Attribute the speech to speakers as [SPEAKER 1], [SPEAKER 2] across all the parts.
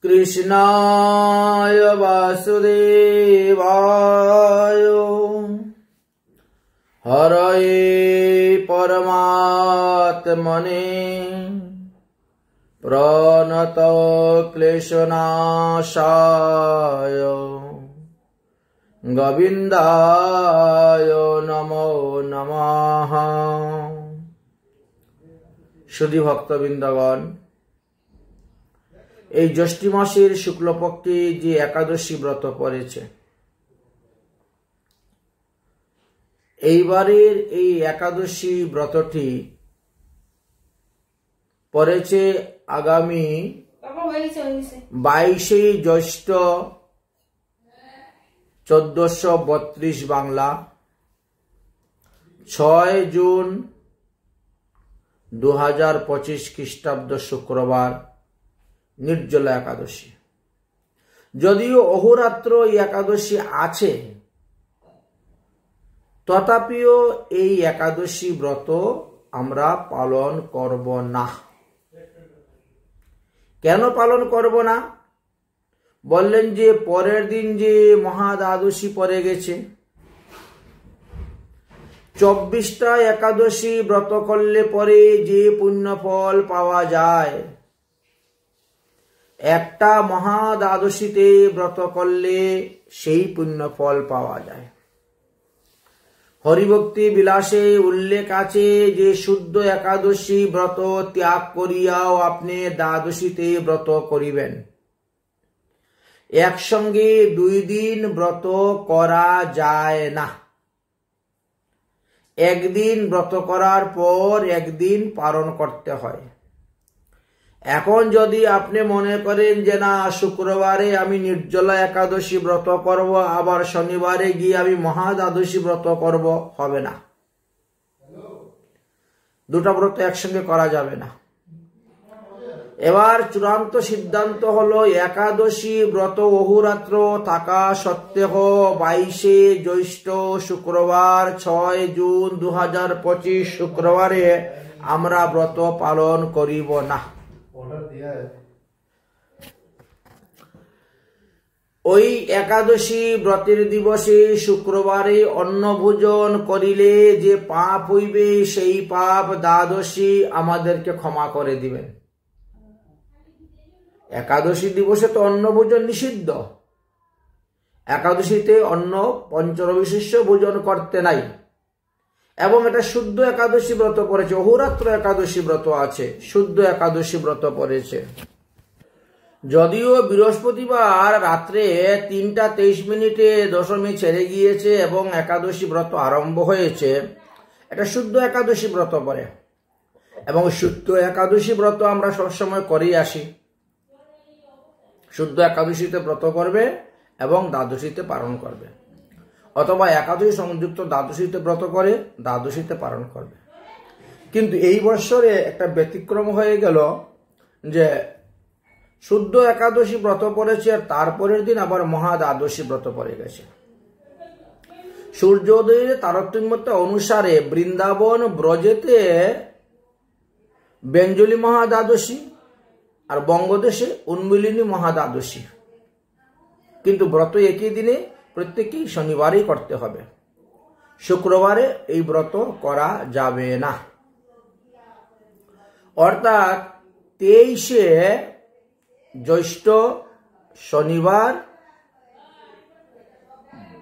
[SPEAKER 1] कृष्णाय वासुदेवाय हरये परमात्मने प्रणत क्लेशनाशाय गोविंदाय नमो नमः। सुधी भक्तबृंदगण, এই জ্যৈষ্ঠ মাসের শুক্লপক্ষে যে একাদশী ব্রত পড়েছে, এইবারের এই একাদশী ব্রতটি পড়েছে আগামী 22 জ্যৈষ্ঠ 1432 বাংলা, 6 জুন 2025 খ্রিস্টাব্দ শুক্রবার নির্জলা একাদশী। যদিও অহোরাত্র এই একাদশী আছে, তথাপিও এই একাদশী ব্রত আমরা পালন করব না। কেন পালন করব না? বললেন যে পরের দিন যে মহা দ্বাদশী পড়ে গেছে, 24টা একাদশী ব্রত করলে পরে যে পুণ্য ফল পাওয়া যায়, একটা মহা দ্বাদশীতে ব্রত করলে সেই পুণ্য ফল পাওয়া যায়। হরিভক্তি বিলাসে উল্লেখ আছে যে শুদ্ধ একাদশী ব্রত ত্যাগ করিয়াও আপনি দ্বাদশীতে ব্রত করিবেন। একসঙ্গে 2 দিন ব্রত করা যায় না। একদিন ব্রত করার পর একদিন পালন করতে হয়। এখন যদি আপনি মনে করেন যে না, শুক্রবারে আমি নির্জলা একাদশী ব্রত করব, আবার শনিবারে গিয়ে আমি মহা দ্বাদশী ব্রত করব, হবে না। দুটো ব্রত একসঙ্গে করা যাবে না। এবার চূড়ান্ত সিদ্ধান্ত হলো, একাদশী ব্রত অহোরাত্র থাকা সত্ত্বেও 22 জ্যৈষ্ঠ শুক্রবার 6 জুন 2025 শুক্রবারে আমরা ব্রত পালন করিব না। ওই একাদশী ব্রতের দিবসে শুক্রবারে অন্ন ভোজন করিলে যে পাপ হইবে, সেই পাপ দ্বাদশী আমাদেরকে ক্ষমা করে দিবেন। একাদশী দিবসে তো অন্ন ভোজন নিষিদ্ধ। একাদশীতে অন্ন পঞ্চরবিশিষ্ট ভোজন করতে নাই। এবং এটা শুদ্ধ একাদশী ব্রত পড়েছে, অহোরাত্র একাদশী ব্রত আছে, শুদ্ধ একাদশী ব্রত পড়েছে। যদিও বৃহস্পতিবার রাত্রে 3:23 দশমী ছেড়ে গিয়েছে এবং একাদশী ব্রত আরম্ভ হয়েছে, এটা শুদ্ধ একাদশী ব্রত পড়ে। এবং শুদ্ধ একাদশী ব্রত আমরা সবসময় করেই আসি। শুদ্ধ একাদশীতে ব্রত করবে এবং দ্বাদশীতে পালন করবে, অথবা একাদশী সংযুক্ত দ্বাদশীতে ব্রত করে দ্বাদশীতে পালন করবে। কিন্তু এই বছরে একটা ব্যতিক্রম হয়ে গেল যে শুদ্ধ একাদশী ব্রত পড়েছে আর তারপরের দিন আবার মহা দ্বাদশী ব্রত পড়ে গেছে। সূর্যোদয়ের তারতম্যতা অনুসারে বৃন্দাবন ব্রজেতে বেঞ্জলি মহা দ্বাদশী আর বঙ্গদেশে উন্মিলিনী মহা দ্বাদশী, কিন্তু ব্রত একই দিনে প্রত্যেকেই শনিবারেই করতে হবে। শুক্রবারে এই ব্রত করা যাবে না। অর্থাৎ 23 জ্যৈষ্ঠ শনিবার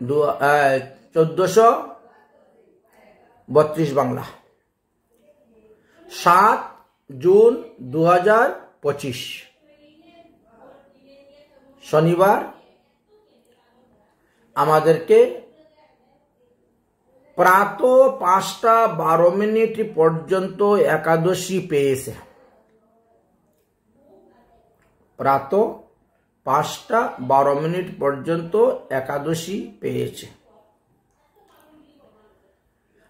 [SPEAKER 1] 1432 বাংলা, 7 জুন 2025 শনিবার আমাদেরকে প্রাত 5:12 পর্যন্ত একাদশী পেয়েছে। প্রাত 5:12 পর্যন্ত একাদশী পেয়েছে।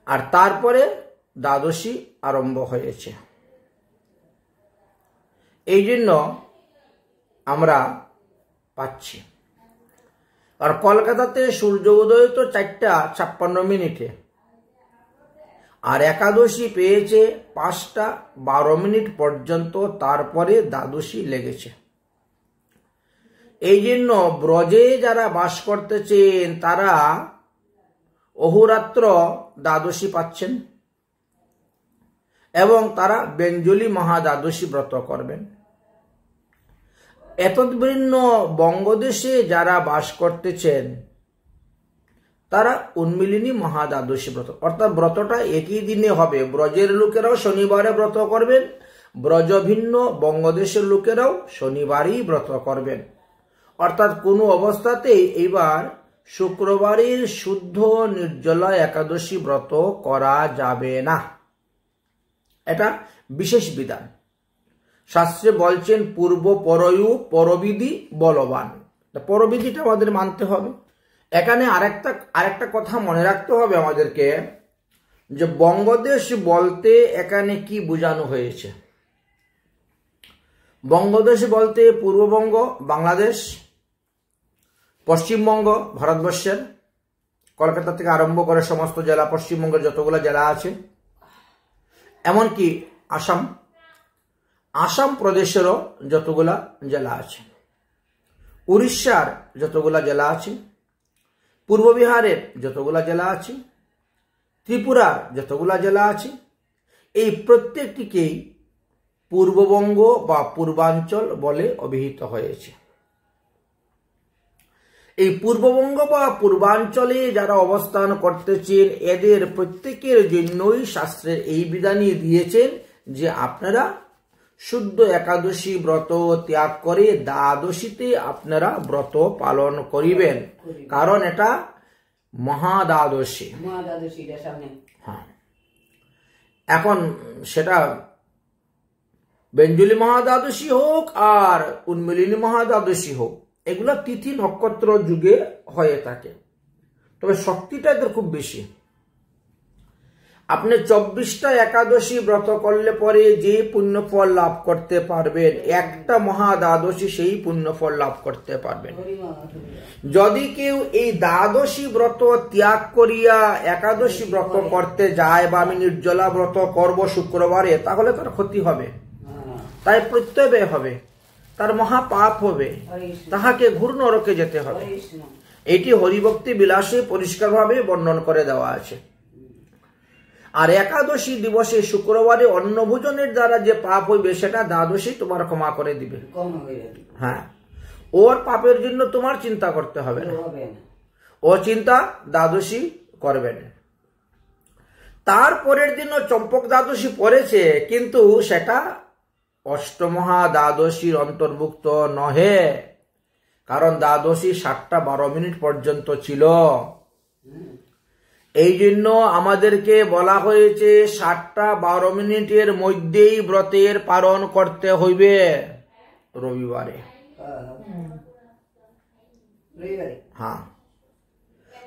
[SPEAKER 1] আর তারপরে দ্বাদশী আরম্ভ হয়েছে। এই জন্য আমরা পাচ্ছি। আর কলকাতাতে সূর্য উদয় তো 4:56 আর একাদশী পেয়েছে 5:12 পর্যন্ত, তারপরে দ্বাদশী লেগেছে। এই জন্য ব্রজে যারা বাস করতেছেন তারা অহোরাত্র দ্বাদশী পাচ্ছেন এবং তারা বেঞ্জলি মহাদ্বাদশী ব্রত করবেন। এতদ্ভিন্ন বঙ্গদেশে যারা বাস করতেছেন তারা উন্মিলিনী মহাদ্বাদশী ব্রত, অর্থাৎ ব্রতটা একই দিনে হবে। ব্রজের লোকেরাও শনিবারে ব্রত করবেন, ব্রজভিন্ন বঙ্গদেশের লোকেরাও শনিবারই ব্রত করবেন। অর্থাৎ কোনো অবস্থাতেই এইবার শুক্রবারের শুদ্ধ নির্জলা একাদশী ব্রত করা যাবে না, এটা বিশেষ বিধান। শাস্ত্রে বলছেন পূর্ব পরয়ু পরবিধি বলবান, পরবিধিটা আমাদের মানতে হবে। এখানে আরেকটা কথা মনে রাখতে হবে আমাদেরকে, যে বঙ্গদেশ বলতে এখানে কি বোঝানো হয়েছে। বঙ্গদেশ বলতে পূর্ববঙ্গ বাংলাদেশ, পশ্চিমবঙ্গ ভারতবর্ষের, কলকাতা থেকে আরম্ভ করে সমস্ত জেলা, পশ্চিমবঙ্গের যতগুলো জেলা আছে, এমনকি আসাম প্রদেশেরও যতগুলা জেলা আছে, উড়িষ্যার যতগুলা জেলা আছে, পূর্ব বিহারের যতগুলা জেলা আছে, ত্রিপুরার যতগুলা জেলা আছে, এই প্রত্যেকটিকেই পূর্ববঙ্গ বা পূর্বাঞ্চল বলে অভিহিত হয়েছে। এই পূর্ববঙ্গ বা পূর্বাঞ্চলে যারা অবস্থান করতেছেন এদের প্রত্যেকের জন্যই শাস্ত্রের এই বিধানই দিয়েছেন যে আপনারা শুদ্ধ একাদশী ব্রত ত্যাগ করে দ্বাদশীতে আপনারা ব্রত পালন করিবেন, কারণ এটা মহাদ্বাদশী। হ্যাঁ, এখন সেটা বেঞ্জলি মহাদ্বাদশী হোক আর উন্মিলিনী মহাদ্বাদশী হোক, এগুলা তিথি নক্ষত্র যুগে হয়ে থাকে, তবে শক্তিটা এদের খুব বেশি। আপনি 24টা একাদশী ব্রত করলে পরে যে পুণ্যফল লাভ করতে পারবেন, একটা মহাদ্বাদশী সেই পুণ্যফল লাভ করতে পারবেন। যদি কেউ এই দ্বাদশী ব্রত ত্যাগ করিয়া একাদশী ব্রত করতে যায় বা আমি নির্জলা ব্রত করব শুক্রবারে, তাহলে তার ক্ষতি হবে, তাই প্রত্যয় হবে, তার মহাপাপ হবে, তাহাকে ঘোর নরকে যেতে হবে। এটি হরিভক্তি বিলাসে পরিষ্কারভাবে বর্ণন করে দেওয়া আছে। আর একাদশী দিবসে শুক্রবারে অন্ন ভোজনের দ্বারা যে পাপ হইবে সেটা দ্বাদশী তোমার ক্ষমা করে দিবে। হ্যাঁ, ওর পাপের জন্য তোমার চিন্তা করতে হবে না, ও চিন্তা দ্বাদশী করবেন। তারপরের দিনও চম্পক দ্বাদশী পড়েছে, কিন্তু সেটা অষ্টমহা দ্বাদশীর অন্তর্ভুক্ত নহে, কারণ দ্বাদশী 7:12 পর্যন্ত ছিল। এই জন্য আমাদেরকে বলা হয়েছে 7:12 মধ্যেই ব্রতের পালন করতে হইবে রবিবারে। হ্যাঁ,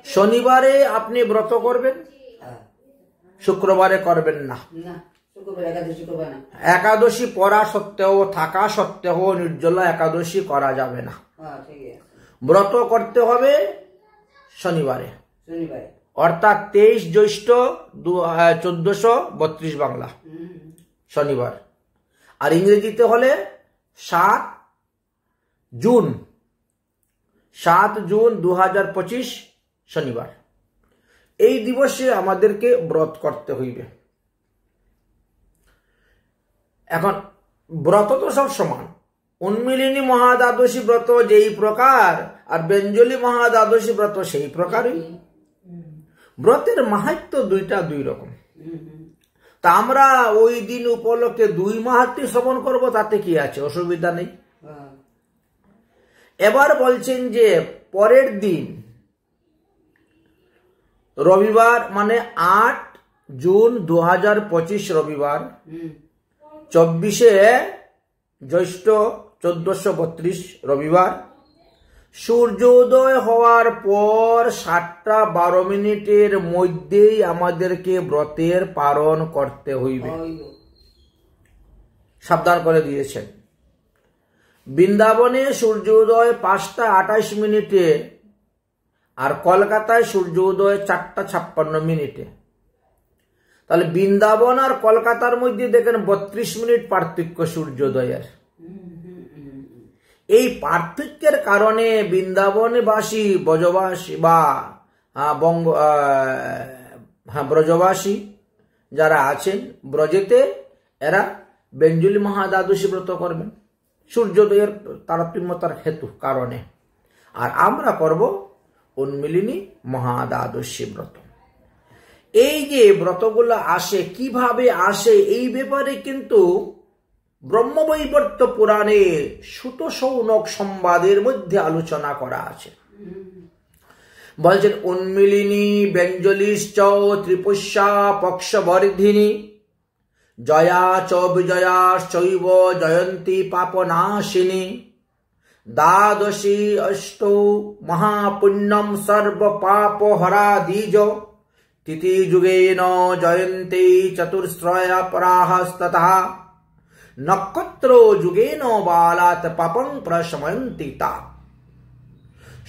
[SPEAKER 1] শনিবারে আপনি ব্রত করবেন, শুক্রবারে করবেন না। একাদশী পড়া সত্ত্বেও থাকা সত্ত্বেও নির্জলা একাদশী করা যাবে না, ব্রত করতে হবে শনিবারে, অর্থাৎ 23 জ্যৈষ্ঠ 1432 বাংলা শনিবার, আর ইংরেজিতে হলে 7 জুন 2025 শনিবার। এই দিবসে আমাদেরকে ব্রত করতে হইবে। এখন ব্রত তো সব সমান, উন্মিলিনী মহাদ্বাদশী ব্রত যেই প্রকার আর বেঞ্জলি মহাদ্বাদশী ব্রত সেই প্রকারই। ব্রতের মাহাত্ম্য দুইটা দুই রকম, তা আমরা ওই দিন উপলক্ষে 2 মাহাত্ম্য শ্রবণ করব, তাতে কি আছে, অসুবিধা নেই। এবার বলছেন যে পরের দিন রবিবার, মানে 8 জুন 2025 রবিবার, 24 জ্যৈষ্ঠ 1432 রবিবার, সূর্যোদয় হওয়ার পর 7:12 মধ্যেই আমাদেরকে ব্রতের পালন করতে হইবে, সাবধান করে দিয়েছেন। বৃন্দাবনে সূর্যোদয় 5:28 আর কলকাতায় সূর্যোদয় 4:56। তাহলে বৃন্দাবন আর কলকাতার মধ্যে দেখেন 32 মিনিট পার্থক্য সূর্যোদয়ের। এই পার্থক্যের কারণে বৃন্দাবনবাসী ব্রজবাসী বা ব্রজবাসী যারা আছেন ব্রজেতে, এরা বেঞ্জলি মহাদ্বাদশী ব্রত করবেন সূর্যোদয়ের তারতম্যতার হেতু কারণে, আর আমরা করব উন্মিলিনী মহাদ্বাদশী ব্রত। এই যে ব্রতগুলো আসে, কিভাবে আসে, এই ব্যাপারে কিন্তু ব্রহ্মবৈবর্ত পুরাণে সুত শৌনক সংবাদের মধ্যে আলোচনা করা আছে। বলছেন উন্মিলিনী বেঞ্জলিশ্চ ত্রিপুষ্যা পক্ষবর্ধিনী জয়া চ বিজয়া চৈব জয়ন্তী পাপনাশিনী দ্বাদশী অষ্টৌ মহাপুণ্যম সর্ব পাপ হরাদিজ তিথি যুগেন জয়ন্তী চতুর্শ্রয়া পরাহস্ততঃ নক্ষত্র যুগেন বালাত পাপং প্রশময়ন্তি তা।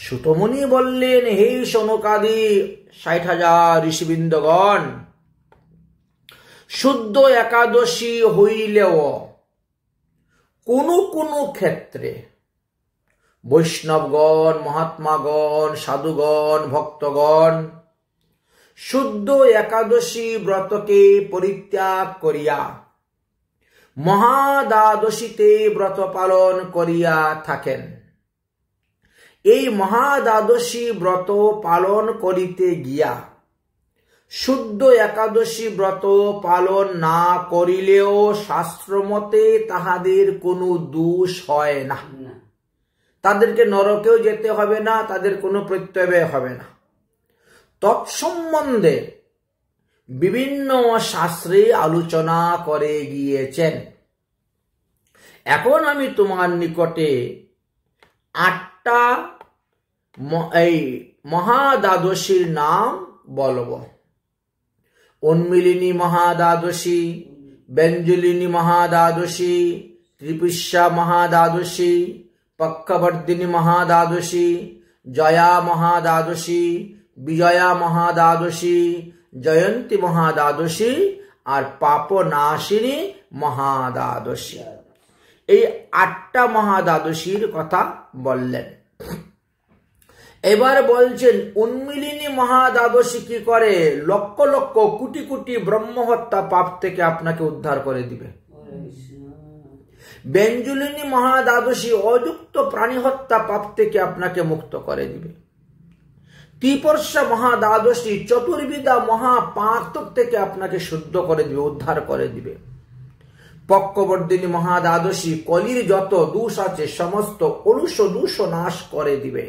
[SPEAKER 1] সুতমুনি বললেন, হে শৌনকাদি 60,000 ঋষিবৃন্দগণ, শুদ্ধ একাদশী হইলেও কোন কোন ক্ষেত্রে বৈষ্ণবগণ, মহাত্মাগণ, সাধুগণ, ভক্তগণ শুদ্ধ একাদশী ব্রতকে পরিত্যাগ করিয়া মহাদ্বাদশীতে ব্রত পালন করিয়া থাকেন। এই মহাদ্বাদশী ব্রত পালন করিতে গিয়া শুদ্ধ একাদশী ব্রত পালন না করিলেও শাস্ত্রমতে তাহাদের কোনো দোষ হয় না, তাদেরকে নরকেও যেতে হবে না, তাদের কোনো প্রত্যয় হবে না। তৎসম্বন্ধে বিভিন্ন শাস্ত্রে আলোচনা করে গিয়েছেন। এখন আমি তোমার নিকটে 8টা এই মহাদ্বাদশীর নাম বলবো। উন্মিলিনী মহাদ্বাদশী, বেঞ্জলিনী মহাদ্বাদশী, ত্রিপুষ্যা মহাদ্বাদশী, পক্ষবর্ধিনী মহাদ্বাদশী, জয়া মহাদ্বাদশী, বিজয়া মহাদ্বাদশী, জয়ন্তী মহাদ্বাদশী আর পাপনাশিনী মহাদ্বাদশী। এই 8টা মহাদ্বাদশীর কথা বললেন। এবার বলছেন উন্মিলিনী মহাদ্বাদশী কি করে? লক্ষ লক্ষ কোটি কোটি ব্রহ্মহত্যা পাপ থেকে আপনাকে উদ্ধার করে দিবে। বেঞ্জলিনী মহাদ্বাদশী অযুক্ত প্রাণী হত্যা পাপ থেকে আপনাকে মুক্ত করে দিবে। ত্রিপুষ্যা মহাদ্বাদশী চতুর্বিধা মহাপাতক থেকে আপনাকে শুদ্ধ করে দিবে, উদ্ধার করে দিবে। পক্ষবর্ধিনী মহাদ্বাদশী কলির যত দোষ আছে সমস্ত অলুষ দোষ নাশ করে দিবে।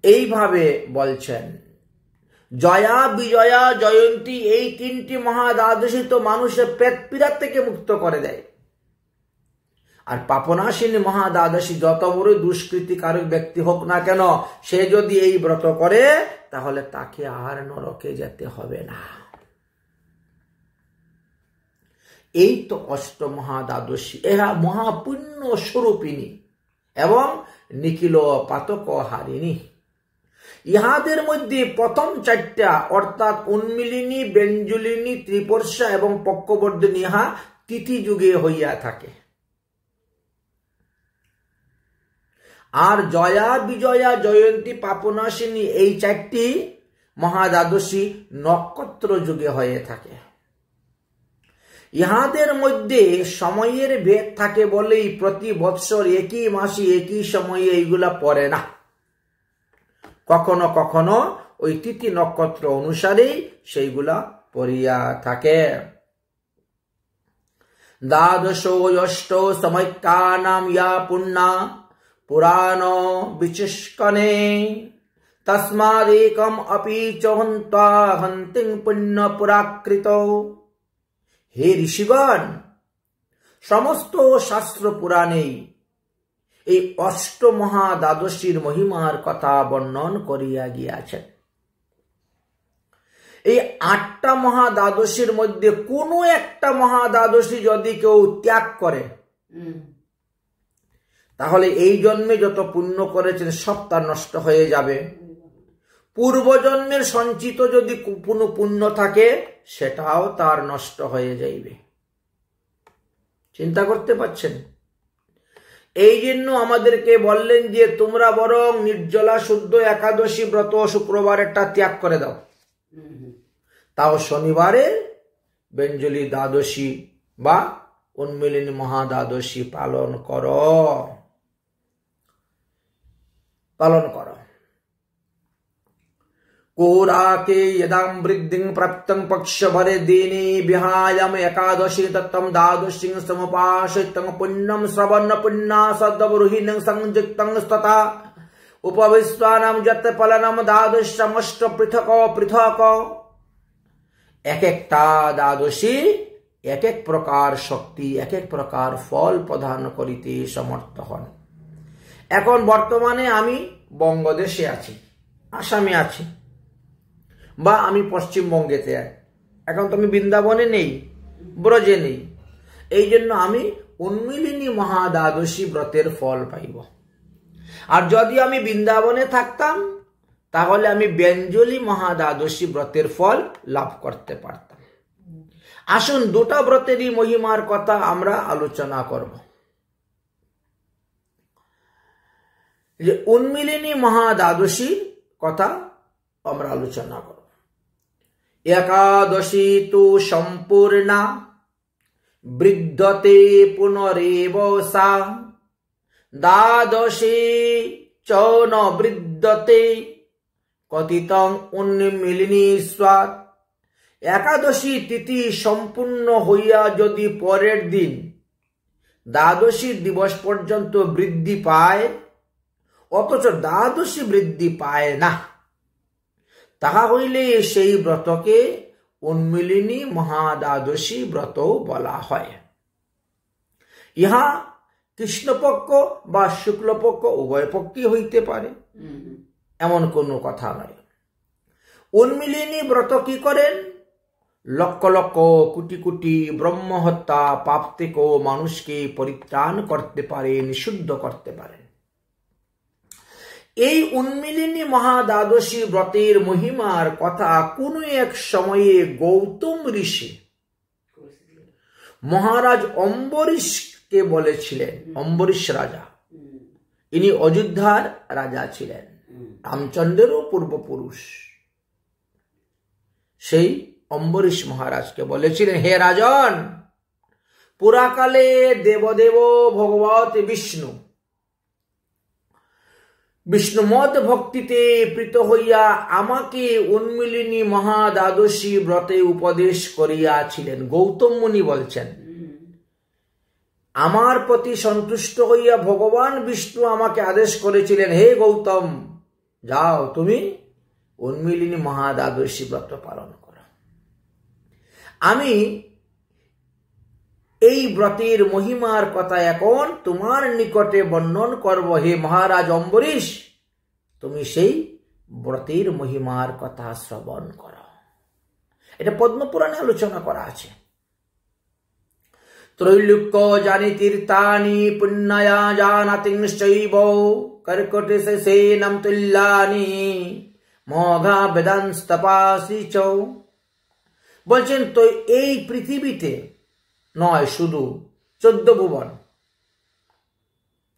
[SPEAKER 1] এইভাবে বলছেন। জয়া, বিজয়া, জয়ন্তী এই 3টি মহাদ্বাদশী তো মানুষের পেট পীড়া থেকে মুক্ত করে দেয়। আর পাপনাশিনী মহাদ্বাদশী যত বড় দুষ্কৃতিকারক ব্যক্তি হোক না কেন, সে যদি এই ব্রত করে তাহলে তাকে আর নরকে যেতে হবে না। এই তো অষ্টমহাদ্বাদশী, এরা মহাপুণ্য স্বরূপিণী এবং নিখিল পাতক হারিণী। ইহাদের মধ্যে প্রথম 4টা অর্থাৎ উন্মিলিনী, বেঞ্জলিনী, ত্রিপুষ্যা এবং পক্ষবর্ধিনী ইহা তিথি যুগে হইয়া থাকে। আর জয়া, বিজয়া, জয়ন্তী, পাপনাশিনী এই 4টি মহাদ্বাদশী নক্ষত্র যুগে হয়ে থাকে। ইহাদের মধ্যে সময়ের ভেদ থাকে বলেই প্রতি বৎসর একই মাসে একই সময়ে এইগুলা পড়ে না। কখনো কখনো ওই তিথি নক্ষত্র অনুসারেই সেইগুলা পড়িয়া থাকে। দ্বাদশ অষ্ট সময়কানাম ইয়া পুণ্যা পুরাণ বিচিষ্কনে তস্মাদেকম অপি চহন্তা হন্তিং পুণ্য পুরাকৃত। হে ঋষিগণ, সমস্ত শাস্ত্র পুরাণেই এই অষ্টমহাদ্বাদশীর মহিমার কথা বর্ণন করিয়া গিয়াছেন। এই 8টা মহাদ্বাদশীর মধ্যে কোনো একটা মহাদ্বাদশী যদি কেউ ত্যাগ করে তাহলে এই জন্মে যত পুণ্য করেছেন সব তার নষ্ট হয়ে যাবে। পূর্বজন্মের সঞ্চিত যদি কোনো পুণ্য থাকে সেটাও তার নষ্ট হয়ে যাইবে। চিন্তা করতে পারছেন? এই জন্য আমাদেরকে বললেন যে তোমরা বরং নির্জলা শুদ্ধ একাদশী ব্রত শুক্রবারেরটা ত্যাগ করে দাও, তাও শনিবারে বেঞ্জলি দ্বাদশী বা উন্মিলিনী মহাদ্বাদশী পালন করো। कोराके यदां वृद्धिं प्राप्तं पक्षभरे दीने विहायम् एकादशी तत्तं द्वादशीं समुपाश्रितं पुण्यं श्रवण पुण्या सद्ब्रूहिणं संयुक्तं तथा उपविश्वानां यत् फलनं द्वादशमष्ट पृथक पृथक। एक एकटा द्वादशी एक एक प्रकार शक्ति एक एक प्रकार फल प्रदान करिते समर्थ हन। এখন বর্তমানে আমি বঙ্গদেশে আছি, আসামে আছি, বা আমি পশ্চিমবঙ্গেতে, এখন তো আমি বৃন্দাবনে নেই, ব্রজে নেই, এই জন্য আমি উন্মিলিনী মহাদ্বাদশী ব্রতের ফল পাইব। আর যদি আমি বৃন্দাবনে থাকতাম তাহলে আমি বেঞ্জলি মহাদ্বাদশী ব্রতের ফল লাভ করতে পারতাম। আসুন দুটা ব্রতেরই মহিমার কথা আমরা আলোচনা করব। যে উন্মিলিনী মহাদ্বাদশীর কথা আমরা আলোচনা করব। একাদশী তু সম্পূর্ণা বৃদ্ধতে পুনরেব সা দ্বাদশী চ ন বৃদ্ধতে কথিতং উন্মিলিনী স্বাদ। একাদশী তিথি সম্পূর্ণ হইয়া যদি পরের দিন দ্বাদশী দিবস পর্যন্ত বৃদ্ধি পায় অথচ দ্বাদশী বৃদ্ধি পায় না, তাহা হইলে সেই ব্রতকে উন্মিলিনী মহাদ্বাদশী ব্রত বলা হয়। ইহা কৃষ্ণপক্ষ বা শুক্লপক্ষ উভয় পক্ষই হইতে পারে, এমন কোনো কথা নয়। উন্মিলিনী ব্রত কি করেন? লক্ষ লক্ষ কোটি কোটি ব্রহ্মহত্যা পাপ থেকে মানুষকে পরিত্রাণ করতে পারেন, শুদ্ধ করতে পারেন। এই উন্মিলিনী মহাদ্বাদশী ব্রতের মহিমার কথা কোন এক সময়ে গৌতম ঋষি মহারাজ অম্বরীশকে বলেছিলেন। অম্বরীশ রাজা, ইনি অযোধ্যার রাজা ছিলেন, রামচন্দ্রেরও পূর্বপুরুষ। সেই অম্বরীশ মহারাজকে বলেছিলেন, হে রাজন, পুরাকালে দেবদেব ভগবত বিষ্ণু বিষ্ণুমদ ভক্তিতে প্রীত হইয়া আমাকে উন্মিলিনী মহাদ্বাদশী ব্রতে উপদেশ করিয়াছিলেন। গৌতম মুনি বলছেন, আমার প্রতি সন্তুষ্ট হইয়া ভগবান বিষ্ণু আমাকে আদেশ করেছিলেন, হে গৌতম, যাও তুমি উন্মিলিনী মহাদ্বাদশী ব্রত পালন করো। আমি এই ব্রতের মহিমার কথা এখন তোমার নিকটে বর্ণন করব। হে মহারাজ অম্বরীশ, তুমি সেই ব্রতের মহিমার কথা শ্রবণ করো। এটা পদ্মপুরাণে আলোচনা করা আছে। ত্রৈলোক্য জানি তীর্থানি পুণ্যয়া জানাতিংশ্চৈব কর্কটে সেনম তুল্যানি মঘা বেদাংস্তপাসি চ। বলছেন, তো এই পৃথিবীতে নয় শুধু 14 ভুবন,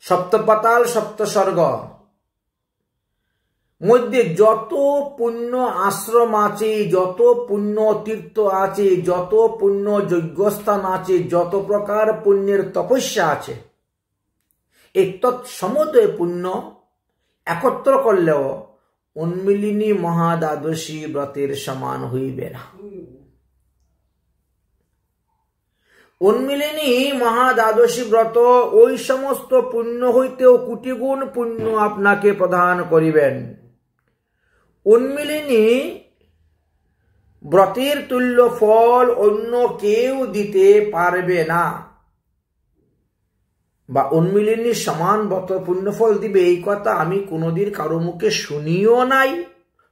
[SPEAKER 1] সপ্তপাতাল, সপ্ত স্বর্গ মধ্যে যত পুণ্য আশ্রম আছে, যত পুণ্য তীর্থ আছে, যত পুণ্য যজ্ঞস্থান আছে, যত প্রকার পুণ্যের তপস্যা আছে, এই তৎসমুদয় পুণ্য একত্র করলেও উন্মিলিনী মহাদ্বাদশী ব্রতের সমান হইবে না। উন্মিলিনী মহাদ্বাদশী ব্রত ওই সমস্ত পুণ্য হইতেও কোটি গুণ পুণ্য আপনাকে প্রদান করিবেন। উন্মিলিনী ব্রতের তুল্য ফল অন্য কেউ দিতে পারবে না, বা উন্মিলিনী সমান ব্রত পুণ্য ফল দিবে এই কথা আমি কোনোদিন কারো মুখে শুনিও নাই,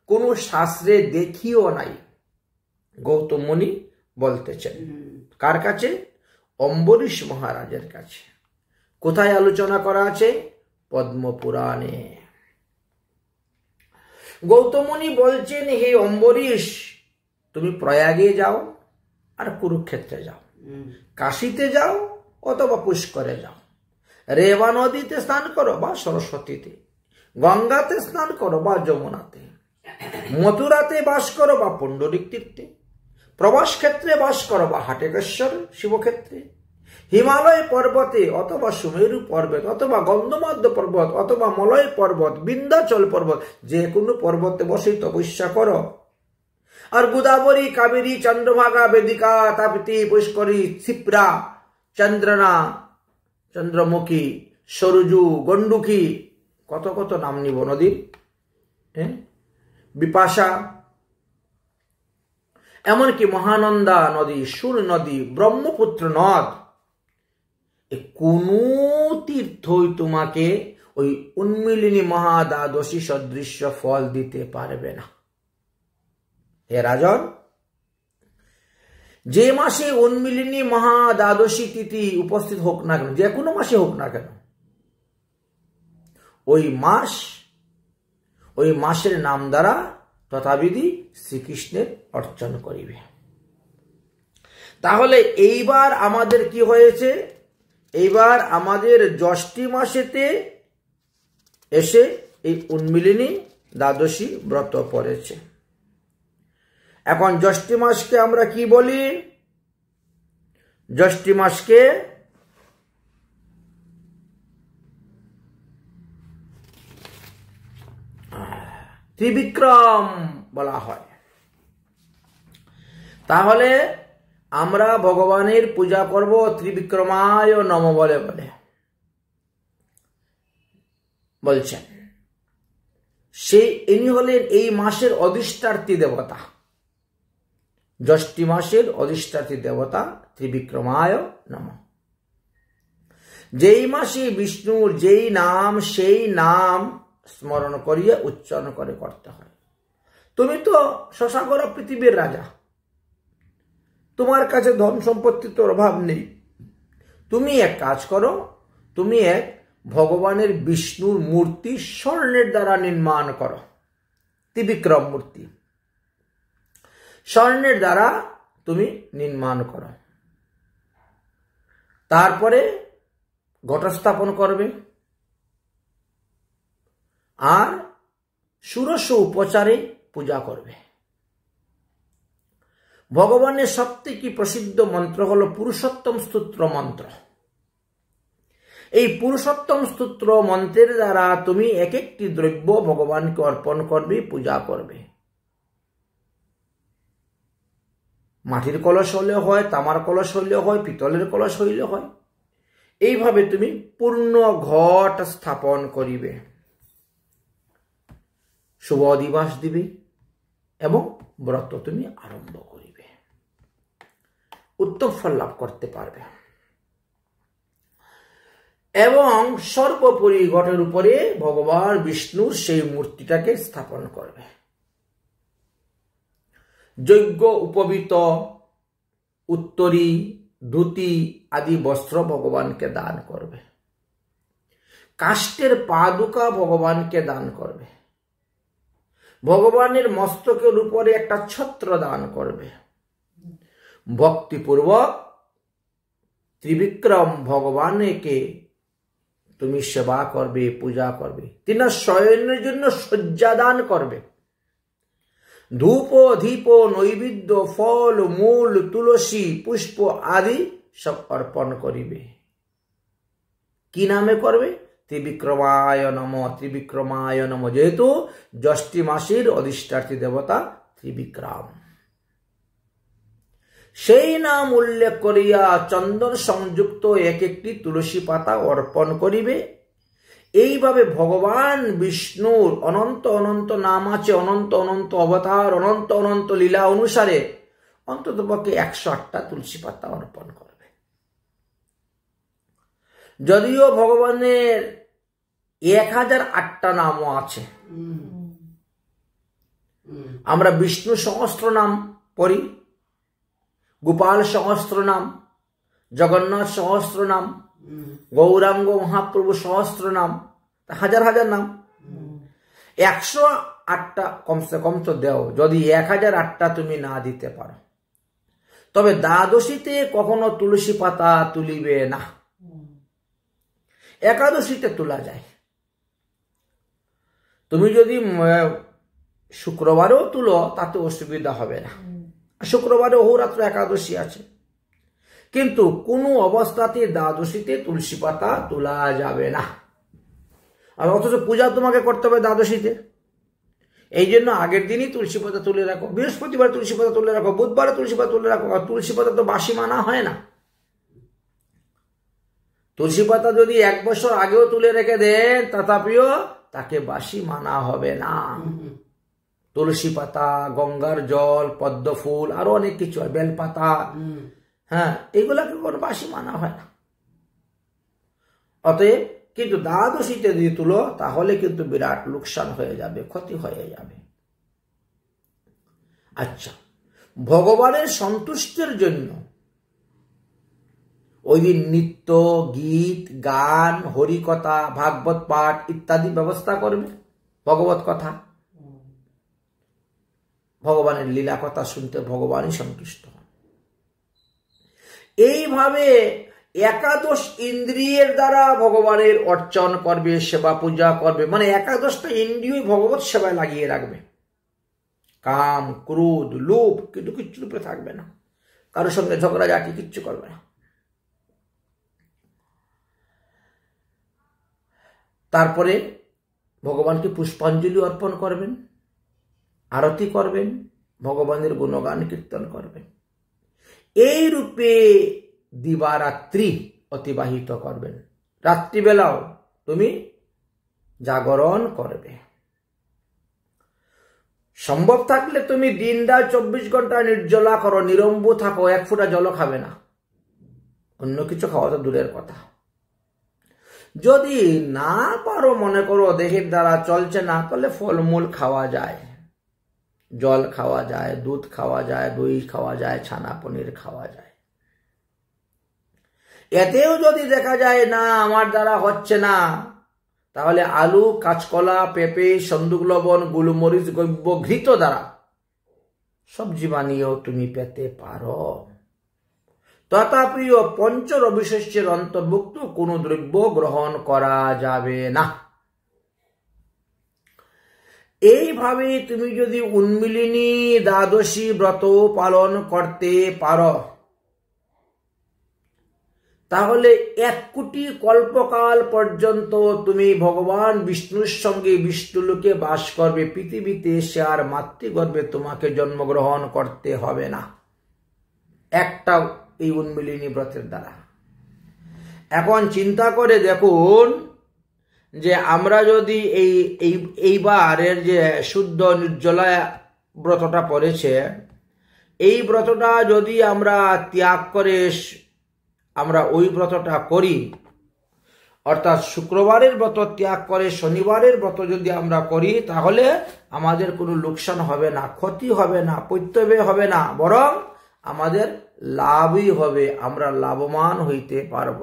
[SPEAKER 1] কোনো শাস্ত্রে দেখিও নাই। গৌতম মুনি বলতেছেন। কার কাছে? অম্বরীশ মহারাজের কাছে। কোথায় আলোচনা করা আছে? পদ্মপুরাণে। গৌতম মুনি বলছেন, হে অম্বরীশ, তুমি প্রয়াগে যাও আর কুরুক্ষেত্রে যাও, কাশীতে যাও অথবা পুষ্করে যাও, রেবা নদীতে স্নান করো বা সরস্বতীতে, গঙ্গাতে স্নান করো বা যমুনাতে, মথুরাতে বাস করো বা পুণ্ডরিক তীর্থে, প্রবাস ক্ষেত্রে বাস করো বা হাটেকেশ্বর শিবক্ষেত্রে, হিমালয় পর্বতে অথবা সুমেরু পর্বত অথবা গন্ধমার্দ পর্বত অথবা মলয় পর্বত, বিন্ধ্যাচল পর্বত, যে কোনো পর্বতে বসে তপস্যা করো। আর গোদাবরী, কাবেরী, চন্দ্রভাগা, বেদিকা, তাপ্তি, পুষ্করী, ক্ষিপ্রা, চন্দ্রনা, চন্দ্রমুখী, সরজু, গণ্ডুকী, কত কত নাম নিব নদীর, বিপাশা, এমনকি মহানন্দা নদী, সুর নদী, ব্রহ্মপুত্র নদ, কোন তীর্থই তোমাকে ওই উন্মিলিনী মহাদ্বাদশী সদৃশ্য ফল দিতে পারবে না। হে রাজন, যে মাসে উন্মিলিনী মহাদ্বাদশী তিথি উপস্থিত হোক না কেন, যে কোনো মাসে হোক না কেন, ওই মাসের নাম দ্বারা তথাবিধি শ্রীকৃষ্ণের অর্চন করিবে। তাহলে এইবার আমাদের কি হয়েছে, এইবার আমাদের জ্যৈষ্ঠী মাসেতে এসে এই উন্মিলিনী দ্বাদশী ব্রত পড়েছে। এখন জ্যৈষ্ঠী মাসকে আমরা কি বলি? জ্যৈষ্ঠী মাসকে ত্রিবিক্রম বলা হয়। তাহলে আমরা ভগবানের পূজা করব ত্রিবিক্রমায় নম বলে বলে বলছেন। ইনি হলেন এই মাসের অধিষ্ঠাত্রী দেবতা, জ্যৈষ্ঠী মাসের অধিষ্ঠাত্রী দেবতা ত্রিবিক্রমায় নম। যেই মাসে বিষ্ণুর যেই নাম, সেই নাম স্মরণ করিয়ে উচ্চারণ করে করতে হয়। তুমি তো শশাগর পৃথিবীর রাজা, তোমার কাছে ধন সম্পত্তির তোর অভাব নেই। তুমি এক কাজ করো, তুমি এক ভগবানের বিষ্ণুর মূর্তি স্বর্ণের দ্বারা নির্মাণ করো, ত্রিবিক্রম মূর্তি স্বর্ণের দ্বারা তুমি নির্মাণ করো। তারপরে ঘটস্থাপন করবে আর ষোড়শ উপচারে পূজা করবে। ভগবানের সবথেকে প্রসিদ্ধ মন্ত্র হলো পুরুষোত্তম স্তোত্র মন্ত্র। এই পুরুষোত্তম স্তোত্র মন্ত্রের দ্বারা তুমি এক একটি দ্রব্য ভগবানকে অর্পণ করবে, পূজা করবে। মাটির কলস হলে হয়, তামার কলস হইলে হয়, পিতলের কলস হইলে হয়। এইভাবে তুমি পূর্ণ ঘট স্থাপন করিবে, শুভ দিবস দিবে এবং ব্রত তুমি আরম্ভ করিবে, উত্তম ফল লাভ করতে পারবে। এবং সর্বোপরি ঘটের উপরে ভগবান বিষ্ণুর সেই মূর্তিটাকে স্থাপন করবে। যজ্ঞ উপবীত, উত্তরী, ধুতি আদি বস্ত্র ভগবানকে দান করবে। কাষ্ঠের পাদুকা ভগবানকে দান করবে। ভগবানের মস্তকের উপরে একটা ছত্র দান করবে। ভক্তিপূর্বক ত্রিবিক্রম ভগবানকে তুমি সেবা করবে, পূজা করবে। তিনি শয়নের জন্য শয্যা দান করবে। ধূপ, দীপ, নৈবেদ্য, ফল, মূল, তুলসী, পুষ্প আদি সব অর্পণ করিবে। কি নামে করবে? ত্রিবিক্রমায় নম, ত্রিবিক্রমায় নম। যেহেতু জ্যৈষ্ঠী মাসের অধিষ্ঠাত্রী দেবতা ত্রিবিক্রম, সেই নাম উল্লেখ করিয়া চন্দন সংযুক্ত এক একটি তুলসী পাতা অর্পণ করিবে। এইভাবে ভগবান বিষ্ণুর অনন্ত অনন্ত নাম আছে, অনন্ত অনন্ত অবতার, অনন্ত অনন্ত লীলা অনুসারে অন্তত পক্ষে 108টা তুলসী পাতা অর্পণ করবে। যদিও ভগবানের 1008টা নামও আছে, আমরা বিষ্ণু সহস্র নাম পড়ি, গোপাল সহস্র নাম, জগন্নাথ সহস্র নাম, গৌরাঙ্গ মহাপ্রভু সহস্র নাম, হাজার হাজার নাম। 108টা কমসে কম তো দেও, যদি 1008টা তুমি না দিতে পারো। তবে দ্বাদশীতে কখনো তুলসী পাতা তুলিবে না। একাদশীতে তোলা যায়। তুমি যদি শুক্রবারেও তুলো তাতে অসুবিধা হবে না, শুক্রবারে অহোরাত্র একাদশী আছে। কিন্তু কোনো অবস্থাতে দ্বাদশীতে তুলসী পাতা তোলা যাবে না। আর অথচ পূজা তোমাকে করতে হবে দ্বাদশীতে, এই জন্য আগের দিনই তুলসী পাতা তুলে রাখো, বৃহস্পতিবার তুলসী পাতা তুলে রাখো, বুধবারে তুলসী পাতা তুলে রাখো। আর তুলসী পাতা তো বাসি মানা হয় না। তুলসী পাতা যদি 1 বছর আগেও তুলে রেখে দেন তথাপিও তাকে বাসি মানা হবে না। তুলসী পাতা, গঙ্গার জল, পদ্ম ফুল, আরো অনেক কিছু, বেলপাতা, হ্যাঁ, এগুলাকে কোনো বাসি মানা হয় না। অতএব কিন্তু দ্বাদশীতে যদি তুলো তাহলে কিন্তু বিরাট লোকসান হয়ে যাবে, ক্ষতি হয়ে যাবে। আচ্ছা, ভগবানের সন্তুষ্টির জন্য ওই দিন নৃত্য, গীত, গান, হরিকথা, ভাগবত পাঠ ইত্যাদি ব্যবস্থা করবে। ভগবত কথা, ভগবানের লীলা কথা শুনতে ভগবানই সন্তুষ্ট হন। এইভাবে একাদশ ইন্দ্রিয়ের দ্বারা ভগবানের অর্চন করবে, সেবা পূজা করবে। মানে একাদশটা ইন্দ্রিয় ভগবত সেবায় লাগিয়ে রাখবে। কাম, ক্রোধ, লোভ কিন্তু কিচ্ছু রূপে থাকবে না, কারোর সঙ্গে ঝগড়াঝাটি কিচ্ছু করবে না। তারপরে ভগবানকে পুষ্পাঞ্জলি অর্পণ করবেন, আরতি করবেন, ভগবানের গুণগান কীর্তন করবেন। এই রূপে দিবারাত্রি অতিবাহিত করবেন। রাত্রিবেলাও তুমি জাগরণ করবে। সম্ভব থাকলে তুমি দিন রাত 24 ঘন্টা নির্জলা করো, নিরম্বু থাকো, 1 ফোঁটা জল খাবে না, অন্য কিছু খাওয়া তো দূরের কথা। যদি না পারো, মনে করো দেহের দ্বারা চলছে না, তাহলে ফলমূল খাওয়া যায়, জল খাওয়া যায়, দুধ খাওয়া যায়, দই খাওয়া যায়, ছানা পনির খাওয়া যায়। এতেও যদি দেখা যায় না আমার দ্বারা হচ্ছে না, তাহলে আলু, কাঁচকলা, পেঁপে, সন্দুক লবণ, গোলমরিচ, গব্য, ঘৃত দ্বারা সবজি বানিয়েও তুমি পেতে পারো। তথাপিও পঞ্চ রবিশস্যের অন্তর্ভুক্ত কোনো দ্রব্য গ্রহণ করা যাবে না। এইভাবে তুমি যদি উন্মিলিনী দ্বাদশী ব্রত পালন করতে পারো, তাহলে 1 কোটি কল্পকাল পর্যন্ত তুমি ভগবান বিষ্ণুর সঙ্গে বিষ্ণুলোকে বাস করবে। পৃথিবীতে এসে আর মাতৃগর্ভে তোমাকে জন্মগ্রহণ করতে হবে না, একটা এই উন্মিলিনী ব্রতের দ্বারা। এখন চিন্তা করে দেখুন যে আমরা যদি এইবারের যে শুদ্ধ নির্জলা ব্রতটা পড়েছে, এই ব্রতটা যদি আমরা ত্যাগ করে আমরা ওই ব্রতটা করি, অর্থাৎ শুক্রবারের ব্রত ত্যাগ করে শনিবারের ব্রত যদি আমরা করি, তাহলে আমাদের কোনো লোকসান হবে না, ক্ষতি হবে না, পৈত্যবে হবে না, বরং আমাদের লাভই হবে, আমরা লাভবান হইতে পারব।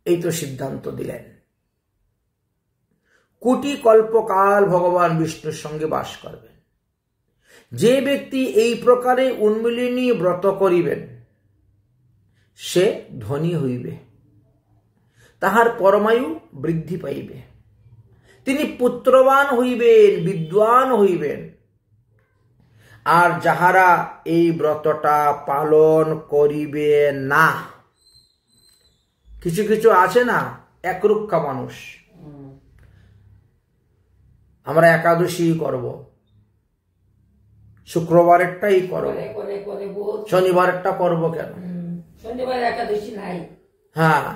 [SPEAKER 1] এই তো সিদ্ধান্ত দিলেন। কোটি কল্পকাল ভগবান বিষ্ণুর সঙ্গে বাস করবেন। যে ব্যক্তি এই প্রকারে উন্মিলিনী ব্রত করিবেন, সে ধনী হইবে, তাহার পরমায়ু বৃদ্ধি পাইবে, তিনি পুত্রবান হইবেন, বিদ্বান হইবেন। আর যাহারা এই ব্রতটা পালন করিবে না, কিছু কিছু আছে না একরুক্ষা মানুষ, আমরা একাদশী করব, শুক্রবারেরটাই করব, শনিবারেরটা করব কেন,
[SPEAKER 2] শনিবার একাদশী নাই।
[SPEAKER 1] হ্যাঁ,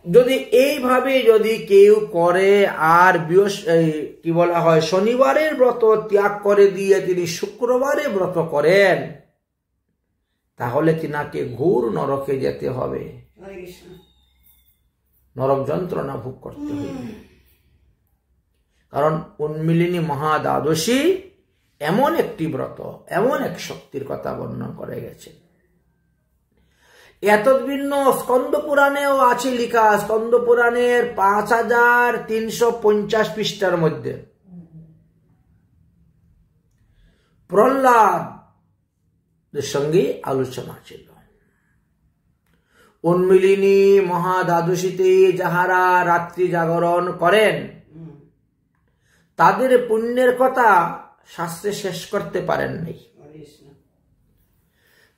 [SPEAKER 1] যদি এইভাবে যদি কেউ করে আর কি বলা হয় শনিবারের ব্রত ত্যাগ করে দিয়ে তিনি শুক্রবারে ব্রত করেন, তাহলে তিনাকে ঘোর নরকে যেতে হবে, নরক যন্ত্রণা ভোগ করতে হবে। কারণ উন্মিলিনী মহাদ্বাদশী এমন একটি ব্রত, এমন এক শক্তির কথা বর্ণনা করে গেছে। এত ভিন্ন স্কন্দ পুরাণেও আছে লেখা, স্কন্দ পুরাণের 5350 পৃষ্ঠার মধ্যে প্রহ্লাদের সঙ্গে আলোচনা ছিল। উন্মিলিনী মহাদ্বাদশীতে যাহারা রাত্রি জাগরণ করেন তাদের পুণ্যের কথা শাস্ত্রে শেষ করতে পারেন নাই।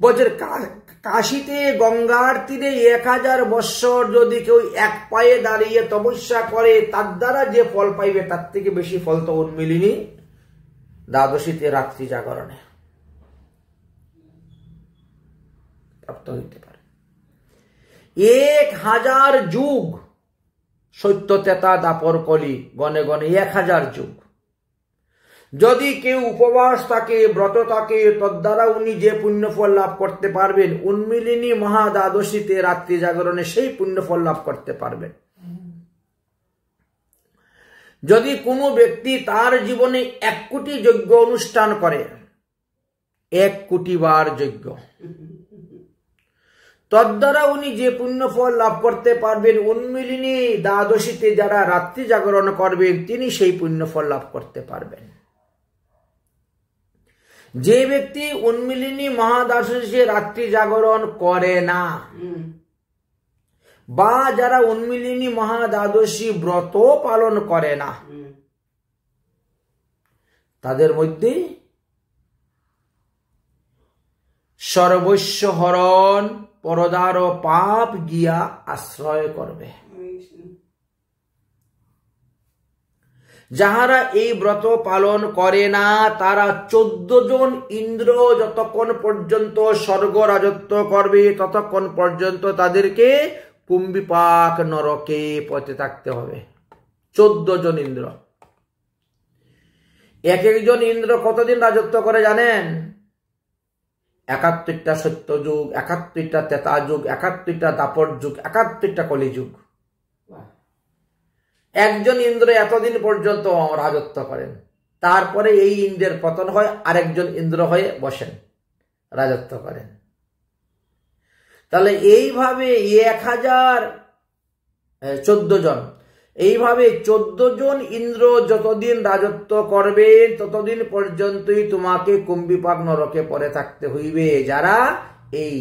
[SPEAKER 1] বলছেন কাশীতে গঙ্গার তীরে 1000 বৎসর যদি কেউ এক পায়ে দাঁড়িয়ে তপস্যা করে তার দ্বারা যে ফল পাইবে তার থেকে বেশি ফল তো উন্মিলিনী দ্বাদশীতে রাত্রি জাগরণে প্রাপ্ত হইতে পারে। 1000 যুগ সত্য তেতা দাপর কলি গণে গণে 1000 যুগ যদি কেউ উপবাস থাকে ব্রত থাকে তদ্বারা উনি যে পুণ্যফল লাভ করতে পারবেন উন্মিলিনী মহাদ্বাদশীতে রাত্রি জাগরণে সেই পুণ্যফল লাভ করতে পারবেন। যদি কোনো ব্যক্তি তার জীবনে 1 কোটি যজ্ঞ অনুষ্ঠান করে 1 কোটি বার যজ্ঞ তদ্বারা উনি যে পুণ্যফল লাভ করতে পারবেন উন্মিলিনী দ্বাদশীতে যারা রাত্রি জাগরণ করবেন তিনি সেই পুণ্যফল লাভ করতে পারবেন। যে ব্যক্তি উন্মিলিনী মহাদ্বাদশীতে রাত্রি জাগরণ করে না বা যারা উন্মিলিনী মহাদ্বাদশী ব্রত পালন করে না তাদের মধ্যে সর্বস্ব হরণ পরদার পাপ গিয়া আশ্রয় করবে। যাহারা এই ব্রত পালন করে না তারা 14 জন ইন্দ্র যতক্ষণ পর্যন্ত স্বর্গ রাজত্ব করবে ততক্ষণ পর্যন্ত তাদেরকে কুম্ভিপাক নরকে পথে থাকতে হবে। 14 জন ইন্দ্র, এক একজন ইন্দ্র কতদিন রাজত্ব করে জানেন? 71টা সত্য যুগ, 71টা তেতা যুগ, 71টা দাপর যুগ, 71টা কলি যুগ। একজন ইন্দ্র এতদিন পর্যন্ত রাজত্ব করেন, তারপরে এই ইন্দ্রের পতন হয়, আরেকজন ইন্দ্র হয়ে বসেন, রাজত্ব করেন। তাহলে এইভাবে 1014 জন, এইভাবে 14 জন ইন্দ্র যতদিন রাজত্ব করবেন ততদিন পর্যন্তই তোমাকে কুম্ভিপাক নরকে পড়ে থাকতে হইবে যারা এই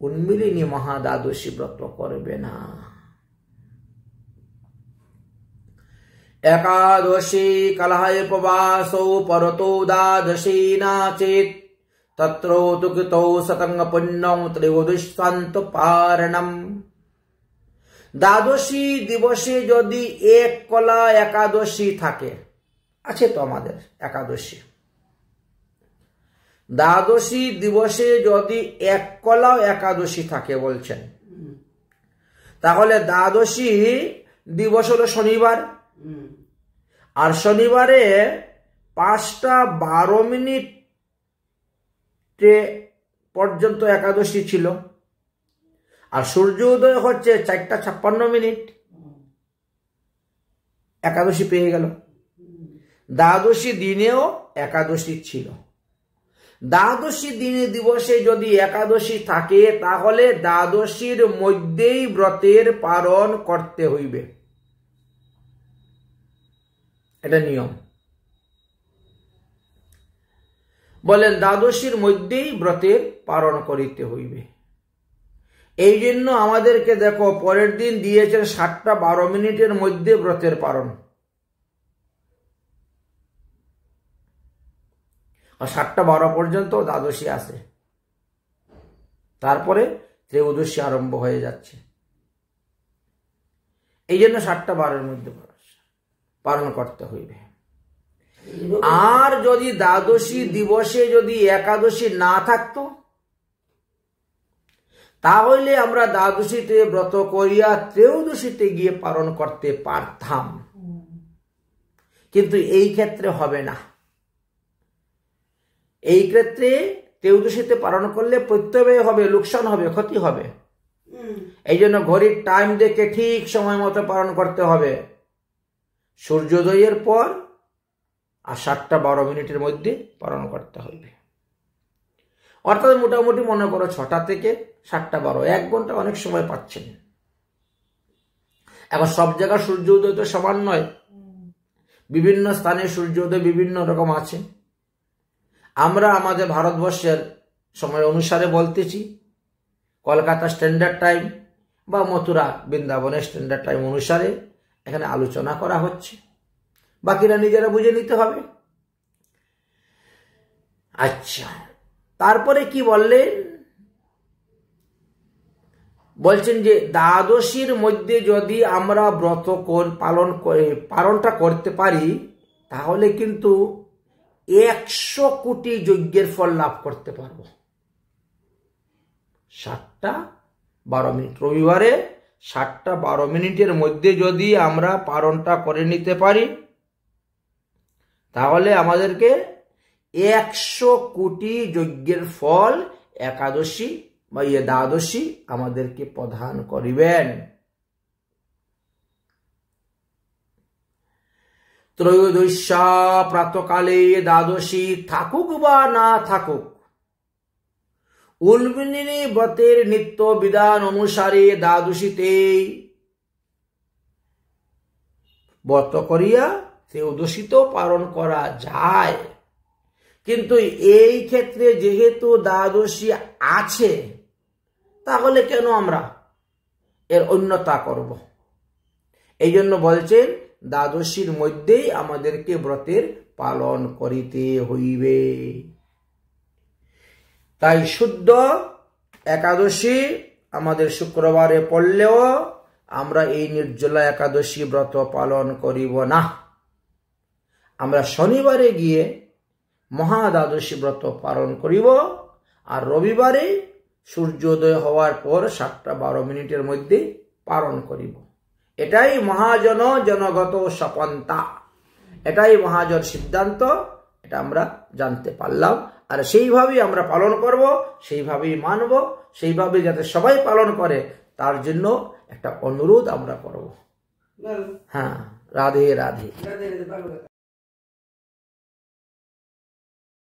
[SPEAKER 1] উন্মিলিনী মহাদ্বাদশী ব্রত করবে না। একাদশী কলহায় উপবাসৌ পরতো দ্বাদশী নাচেত তত্র তু কৃতৌ শতং পুণ্যং ত্রয়োদশান্ত পারণম। দ্বাদশী দিবসে যদি 1 কলা একাদশী থাকে, আছে তো আমাদের একাদশী, দ্বাদশী দিবসে যদি 1 কলা একাদশী থাকে বলছেন, তাহলে দ্বাদশী দিবস হলো শনিবার, আর শনিবারে 5টা 12 মিনিট পর্যন্ত একাদশী ছিল, আর সূর্য উদয় হচ্ছে 4টা 56 মিনিট, একাদশী পেয়ে গেল। দ্বাদশী দিনেও একাদশী ছিল। দ্বাদশী দিনে দিবসে যদি একাদশী থাকে তাহলে দ্বাদশীর মধ্যেই ব্রতের পালন করতে হইবে, এটা নিয়ম। বলেন দ্বাদশীর মধ্যেই ব্রতের পালন করিতে হইবে। এই জন্য আমাদেরকে দেখো পরের দিন দিয়েছেন 7টা 12 মিনিটের মধ্যে ব্রতের পালন, আর 7টা 12 পর্যন্ত দ্বাদশী আসে, তারপরে ত্রয়োদশী আরম্ভ হয়ে যাচ্ছে। এই জন্য 7টা 12-এর মধ্যে পালন করতে হইবে। আর যদি দ্বাদশী দিবসে যদি একাদশী না থাকতো তাহলে আমরা দ্বাদশীতে ব্রত করিয়া ত্রয়োদশীতে গিয়ে পালন করতে পারতাম, কিন্তু এই ক্ষেত্রে হবে না। এই ক্ষেত্রে ত্রয়োদশীতে পালন করলে প্রত্যয় হবে, লোকসান হবে, ক্ষতি হবে। এই জন্য ঘড়ির টাইম দেখে ঠিক সময় মতো পালন করতে হবে। সূর্যোদয়ের পর আর 7টা 12 মিনিটের মধ্যে পালন করতে হবে। অর্থাৎ মোটামুটি মনে করো 6টা থেকে 7টা 12, 1 ঘন্টা অনেক সময় পাচ্ছেন। এখন সব জায়গায় সূর্য উদয় তো সমান নয়, বিভিন্ন স্থানে সূর্য উদয় বিভিন্ন রকম আছে। আমরা আমাদের ভারতবর্ষের সময় অনুসারে বলতেছি, কলকাতা স্ট্যান্ডার্ড টাইম বা মথুরা বৃন্দাবন স্ট্যান্ডার্ড টাইম অনুসারে এখানে আলোচনা করা হচ্ছে, বাকিরা নিজেরা বুঝে নিতে হবে। আচ্ছা, তারপরে কি বলছেন যে দ্বাদশীর মধ্যে যদি আমরা ব্রত পালনটা করতে পারি তাহলে কিন্তু 100 কোটি যজ্ঞের ফল লাভ করতে পারবো। 7টা 12 মিনিট, রবিবারে 7টা 12 মিনিটের মধ্যে যদি আমরা পালনটা করে নিতে পারি তাহলে আমাদেরকে 100 কোটি যজ্ঞের ফল একাদশী বা দ্বাদশী আমাদেরকে প্রদান করিবেন। ত্রয়োদশা প্রাতকালে দ্বাদশী থাকুক বা না থাকুক, উলবিনী ব্রতের নিত্য বিধান অনুসারে দ্বাদশীতে ব্রত করিয়া ত্রয়োদশীতেও পালন করা যায়। কিন্তু এই ক্ষেত্রে যেহেতু দ্বাদশী আছে তাহলে কেন আমরা এর অন্যতা করব? এই জন্য বলছেন দ্বাদশীর মধ্যেই আমাদেরকে ব্রতের পালন করিতে হইবে। তাই শুদ্ধ একাদশী আমাদের শুক্রবারে পড়লেও আমরা এই নির্জলা একাদশী ব্রত পালন করিব না। আমরা শনিবারে গিয়ে মহা দ্বাদশী ব্রত পালন করিব, আর রবিবারে সূর্যোদয় হওয়ার পর 7টা 12 মিনিটের মধ্যে পালন করিব। এটাই মহাজন জনগত সপন্থা, এটাই মহাজন সিদ্ধান্ত। এটা আমরা জানতে পারলাম, আর সেইভাবেই আমরা পালন করব, সেইভাবেই মানব, সেইভাবে যাতে সবাই পালন করে তার জন্য একটা অনুরোধ আমরা করব। হ্যাঁ, রাধে রাধে।